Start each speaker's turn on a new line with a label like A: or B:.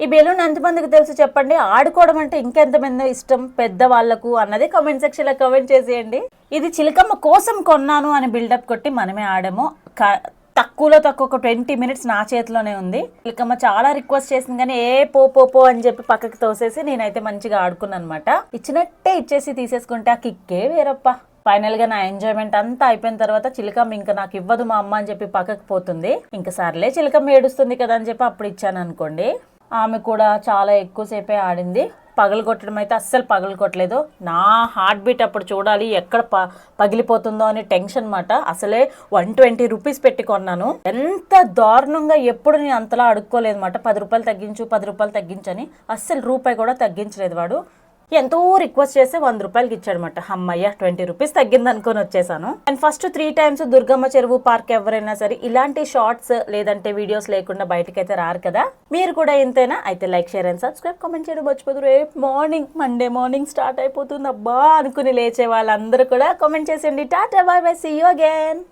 A: ఈ బెలూన్ ఎంతమందికి తెలుసు చెప్పండి. ఆడుకోవడం అంటే ఇంకెంతమంది ఇష్టం పెద్దవాళ్లకు అన్నది కామెంట్ సెక్షన్ లో కామెంట్ చేసేయండి. ఇది చిలకమ్మ కోసం కొన్నాను అని బిల్డప్ కొట్టి మనమే ఆడాము. తక్కువలో తక్కువ ఒక 20 minutes నా చేతిలోనే ఉంది. చిలకమ్మ చాలా రిక్వెస్ట్ చేసింది కానీ పో అని చెప్పి పక్కకి తోసేసి నేనైతే మంచిగా ఆడుకున్నాను అనమాట. ఇచ్చినట్టే ఇచ్చేసి తీసేసుకుంటే ఆ కిక్కే వేరప్ప. ఫైనల్ గా నా ఎంజాయ్మెంట్ అంతా అయిపోయిన తర్వాత చిలకమ్మ ఇంకా నాకు ఇవ్వదు మా అమ్మ అని చెప్పి పక్కకు పోతుంది. ఇంకా సర్లే చిలకమ్మ ఏడుస్తుంది కదా అని చెప్పి అప్పుడు ఇచ్చాను అనుకోండి. ఆమె కూడా చాలా ఎక్కువసేపే ఆడింది. పగలు కొట్టడం అయితే అస్సలు పగలు కొట్టలేదు. నా హార్ట్ బీట్ అప్పుడు చూడాలి ఎక్కడ పగిలిపోతుందో అని టెన్షన్ అన్నమాట. అసలే 120 రూపీస్ పెట్టి కొన్నాను. ఎంత దారుణంగా ఎప్పుడు నేను అంతలా అడుక్కోలేదు అనమాట. 10 రూపాయలు తగ్గించు 10 రూపాయలు తగ్గించని అస్సలు రూపాయి కూడా తగ్గించలేదు వాడు. ఎంతో రిక్వెస్ట్ చేస్తే 100 రూపాయలకి ఇచ్చాడనమాట. అమ్మయ్య 20 రూపీస్ తగ్గింది అనుకొని వచ్చేసాను. అండ్ ఫస్ట్ 3 times దుర్గమ్మ చెరువు పార్క్ ఎవరైనా సరే ఇలాంటి షార్ట్స్ లేదంటే వీడియోస్ లేకుండా బయటకైతే రారు కదా. మీరు కూడా ఎంతైనా అయితే like share and subscribe comment చేయడం మర్చిపోతారు. రేపు మండే మార్నింగ్ స్టార్ట్ అయిపోతుంది అబ్బా అనుకుని లేచే వాళ్ళందరూ కూడా కామెంట్ చేసేయండి. Tata bye bye, see you again.